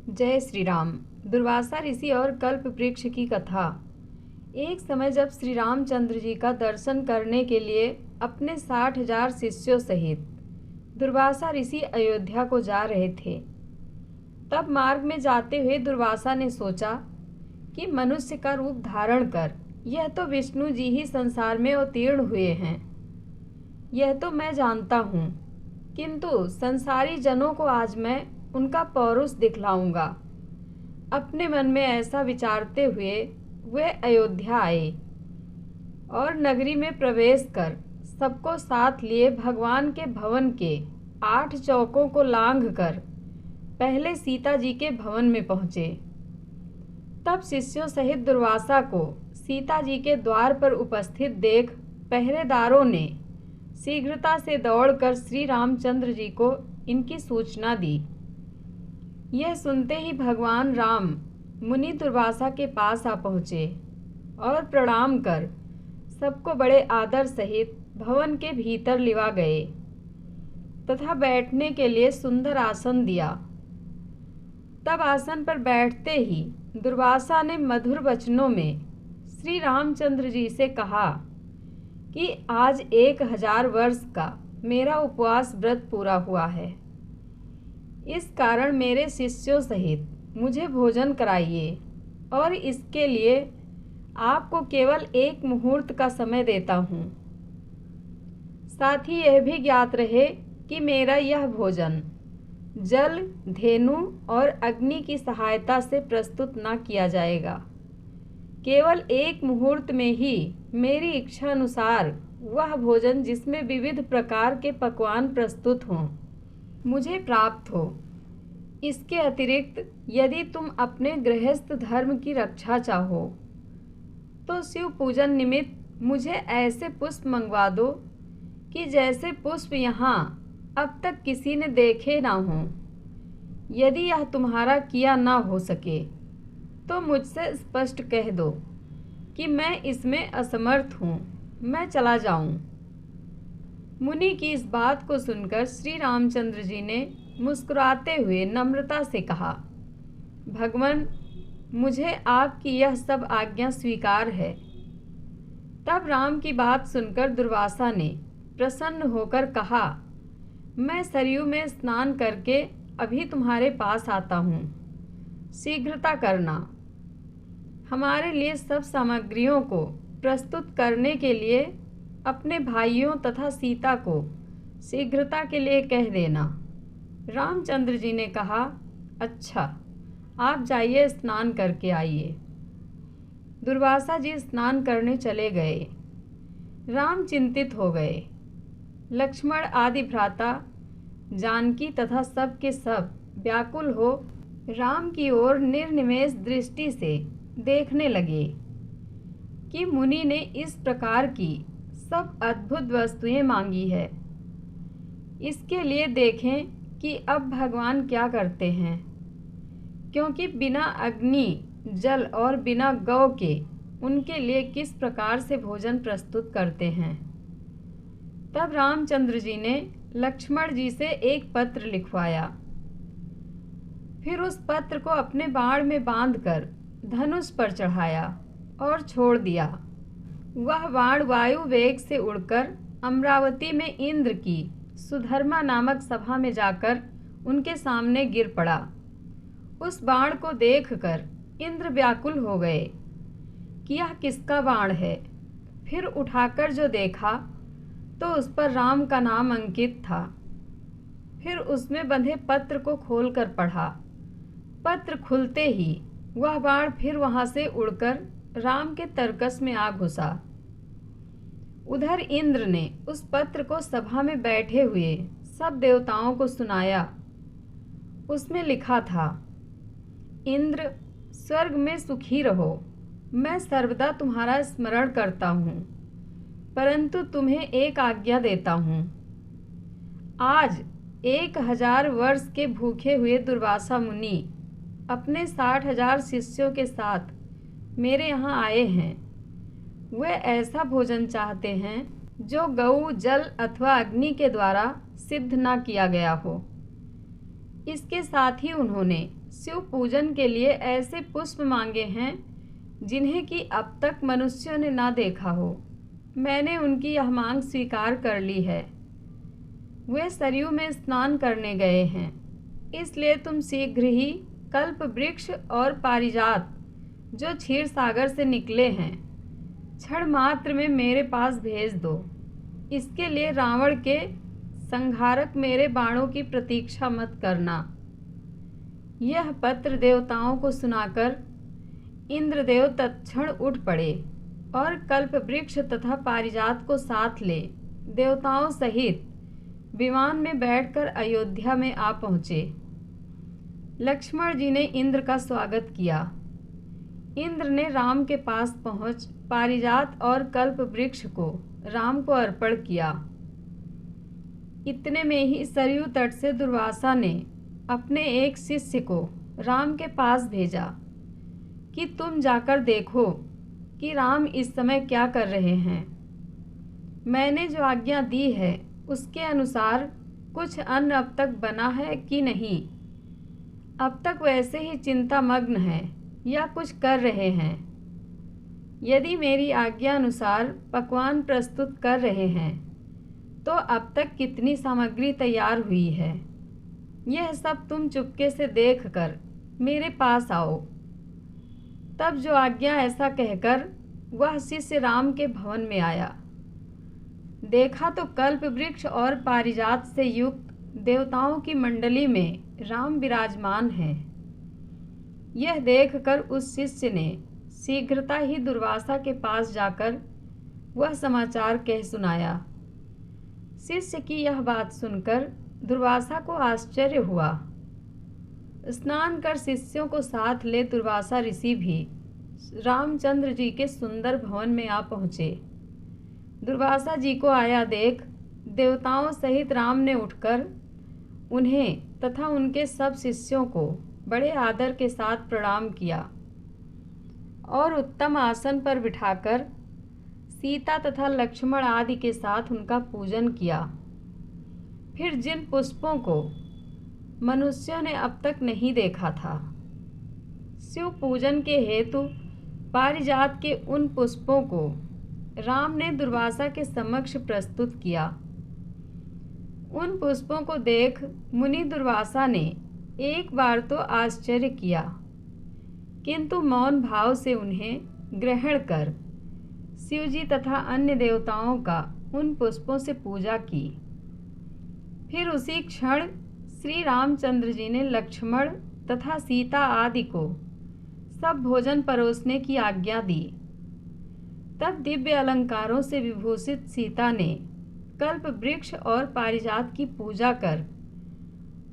जय श्री राम। दुर्वासा ऋषि और कल्प वृक्ष की कथा। एक समय जब श्री रामचंद्र जी का दर्शन करने के लिए अपने 60,000 शिष्यों सहित दुर्वासा ऋषि अयोध्या को जा रहे थे, तब मार्ग में जाते हुए दुर्वासा ने सोचा कि मनुष्य का रूप धारण कर यह तो विष्णु जी ही संसार में अवतीर्ण हुए हैं। यह तो मैं जानता हूँ, किंतु संसारी जनों को आज मैं उनका पौरुष दिखलाऊंगा। अपने मन में ऐसा विचारते हुए वे अयोध्या आए और नगरी में प्रवेश कर सबको साथ लिए भगवान के भवन के 8 चौकों को लांघ कर पहले सीता जी के भवन में पहुँचे। तब शिष्यों सहित दुर्वासा को सीता जी के द्वार पर उपस्थित देख पहरेदारों ने शीघ्रता से दौड़कर श्री रामचंद्र जी को इनकी सूचना दी। यह सुनते ही भगवान राम मुनि दुर्वासा के पास आ पहुँचे और प्रणाम कर सबको बड़े आदर सहित भवन के भीतर लिवा गए तथा बैठने के लिए सुंदर आसन दिया। तब आसन पर बैठते ही दुर्वासा ने मधुर वचनों में श्री रामचंद्र जी से कहा कि आज 1000 वर्ष का मेरा उपवास व्रत पूरा हुआ है। इस कारण मेरे शिष्यों सहित मुझे भोजन कराइए और इसके लिए आपको केवल 1 मुहूर्त का समय देता हूँ। साथ ही यह भी ज्ञात रहे कि मेरा यह भोजन जल, धेनु और अग्नि की सहायता से प्रस्तुत न किया जाएगा। केवल 1 मुहूर्त में ही मेरी इच्छा अनुसार वह भोजन जिसमें विविध प्रकार के पकवान प्रस्तुत हों मुझे प्राप्त हो। इसके अतिरिक्त यदि तुम अपने गृहस्थ धर्म की रक्षा चाहो तो शिव पूजन निमित्त मुझे ऐसे पुष्प मंगवा दो कि जैसे पुष्प यहाँ अब तक किसी ने देखे ना हों। यदि यह तुम्हारा किया ना हो सके तो मुझसे स्पष्ट कह दो कि मैं इसमें असमर्थ हूँ, मैं चला जाऊँ। मुनि की इस बात को सुनकर श्री रामचंद्र जी ने मुस्कुराते हुए नम्रता से कहा, भगवान, मुझे आपकी यह सब आज्ञा स्वीकार है। तब राम की बात सुनकर दुर्वासा ने प्रसन्न होकर कहा, मैं सरयू में स्नान करके अभी तुम्हारे पास आता हूँ, शीघ्रता करना। हमारे लिए सब सामग्रियों को प्रस्तुत करने के लिए अपने भाइयों तथा सीता को शीघ्रता के लिए कह देना। रामचंद्र जी ने कहा, अच्छा, आप जाइए, स्नान करके आइए। दुर्वासा जी स्नान करने चले गए। राम चिंतित हो गए। लक्ष्मण आदि भ्राता, जानकी तथा सब के सब व्याकुल हो राम की ओर निर्निमेष दृष्टि से देखने लगे कि मुनि ने इस प्रकार की सब अद्भुत वस्तुएं मांगी है। इसके लिए देखें कि अब भगवान क्या करते हैं, क्योंकि बिना अग्नि, जल और बिना गौ के उनके लिए किस प्रकार से भोजन प्रस्तुत करते हैं। तब रामचंद्र जी ने लक्ष्मण जी से एक पत्र लिखवाया। फिर उस पत्र को अपने बाण में बांधकर धनुष पर चढ़ाया और छोड़ दिया। वह बाण वायु वेग से उड़कर अमरावती में इंद्र की सुधर्मा नामक सभा में जाकर उनके सामने गिर पड़ा। उस बाण को देखकर इंद्र व्याकुल हो गए कि यह किसका बाण है। फिर उठाकर जो देखा तो उस पर राम का नाम अंकित था। फिर उसमें बंधे पत्र को खोलकर पढ़ा। पत्र खुलते ही वह बाण फिर वहां से उड़कर राम के तरकस में आ घुसा। उधर इंद्र ने उस पत्र को सभा में बैठे हुए सब देवताओं को सुनाया। उसमें लिखा था, इंद्र, स्वर्ग में सुखी रहो। मैं सर्वदा तुम्हारा स्मरण करता हूँ, परंतु तुम्हें एक आज्ञा देता हूँ। आज 1000 वर्ष के भूखे हुए दुर्वासा मुनि अपने 60,000 शिष्यों के साथ मेरे यहाँ आए हैं। वे ऐसा भोजन चाहते हैं जो गऊ, जल अथवा अग्नि के द्वारा सिद्ध न किया गया हो। इसके साथ ही उन्होंने शिव पूजन के लिए ऐसे पुष्प मांगे हैं जिन्हें कि अब तक मनुष्यों ने ना देखा हो। मैंने उनकी यह मांग स्वीकार कर ली है। वे सरयू में स्नान करने गए हैं, इसलिए तुम शीघ्र ही कल्प वृक्ष और पारिजात जो क्षीर सागर से निकले हैं क्षण मात्र में मेरे पास भेज दो। इसके लिए रावण के संहारक मेरे बाणों की प्रतीक्षा मत करना। यह पत्र देवताओं को सुनाकर इंद्रदेव तत्क्षण उठ पड़े और कल्प वृक्ष तथा पारिजात को साथ ले देवताओं सहित विमान में बैठकर अयोध्या में आ पहुँचे। लक्ष्मण जी ने इंद्र का स्वागत किया। इंद्र ने राम के पास पहुँच पारिजात और कल्प वृक्ष को राम को अर्पण किया। इतने में ही सरयू तट से दुर्वासा ने अपने एक शिष्य को राम के पास भेजा कि तुम जाकर देखो कि राम इस समय क्या कर रहे हैं। मैंने जो आज्ञा दी है उसके अनुसार कुछ अन्न अब तक बना है कि नहीं, अब तक वैसे ही चिंतामग्न है या कुछ कर रहे हैं। यदि मेरी आज्ञा अनुसार पकवान प्रस्तुत कर रहे हैं तो अब तक कितनी सामग्री तैयार हुई है, यह सब तुम चुपके से देखकर मेरे पास आओ। तब जो आज्ञा ऐसा कहकर वह शिष्य राम के भवन में आया। देखा तो कल्प वृक्ष और पारिजात से युक्त देवताओं की मंडली में राम विराजमान हैं। यह देखकर उस शिष्य ने शीघ्रता ही दुर्वासा के पास जाकर वह समाचार कह सुनाया। शिष्य की यह बात सुनकर दुर्वासा को आश्चर्य हुआ। स्नान कर शिष्यों को साथ ले दुर्वासा ऋषि भी रामचंद्र जी के सुंदर भवन में आ पहुँचे। दुर्वासा जी को आया देख देवताओं सहित राम ने उठकर उन्हें तथा उनके सब शिष्यों को बड़े आदर के साथ प्रणाम किया और उत्तम आसन पर बिठाकर सीता तथा लक्ष्मण आदि के साथ उनका पूजन किया। फिर जिन पुष्पों को मनुष्यों ने अब तक नहीं देखा था, शिव पूजन के हेतु पारिजात के उन पुष्पों को राम ने दुर्वासा के समक्ष प्रस्तुत किया। उन पुष्पों को देख मुनि दुर्वासा ने एक बार तो आश्चर्य किया, किंतु मौन भाव से उन्हें ग्रहण कर शिवजी तथा अन्य देवताओं का उन पुष्पों से पूजा की। फिर उसी क्षण श्री रामचंद्र जी ने लक्ष्मण तथा सीता आदि को सब भोजन परोसने की आज्ञा दी। तब दिव्य अलंकारों से विभूषित सीता ने कल्प वृक्ष और पारिजात की पूजा कर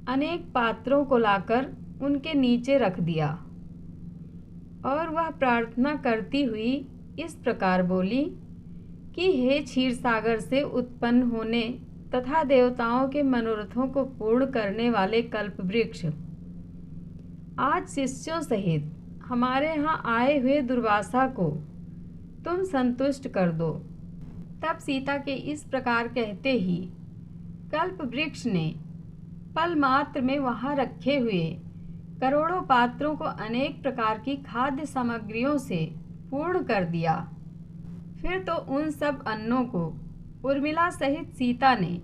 अनेक पात्रों को लाकर उनके नीचे रख दिया और वह प्रार्थना करती हुई इस प्रकार बोली कि हे क्षीर सागर से उत्पन्न होने तथा देवताओं के मनोरथों को पूर्ण करने वाले कल्प वृक्ष, आज शिष्यों सहित हमारे यहाँ आए हुए दुर्वासा को तुम संतुष्ट कर दो। तब सीता के इस प्रकार कहते ही कल्प वृक्ष ने पल मात्र में वहाँ रखे हुए करोड़ों पात्रों को अनेक प्रकार की खाद्य सामग्रियों से पूर्ण कर दिया। फिर तो उन सब अन्नों को उर्मिला सहित सीता ने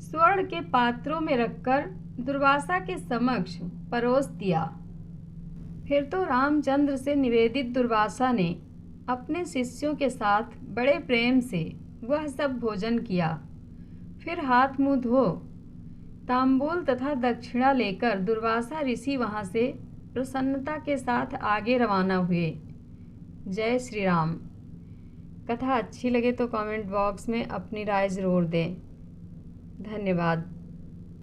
स्वर्ण के पात्रों में रखकर दुर्वासा के समक्ष परोस दिया। फिर तो रामचंद्र से निवेदित दुर्वासा ने अपने शिष्यों के साथ बड़े प्रेम से वह सब भोजन किया। फिर हाथ मुंह धो तांबूल तथा दक्षिणा लेकर दुर्वासा ऋषि वहाँ से प्रसन्नता के साथ आगे रवाना हुए। जय श्री राम। कथा अच्छी लगे तो कमेंट बॉक्स में अपनी राय ज़रूर दें। धन्यवाद।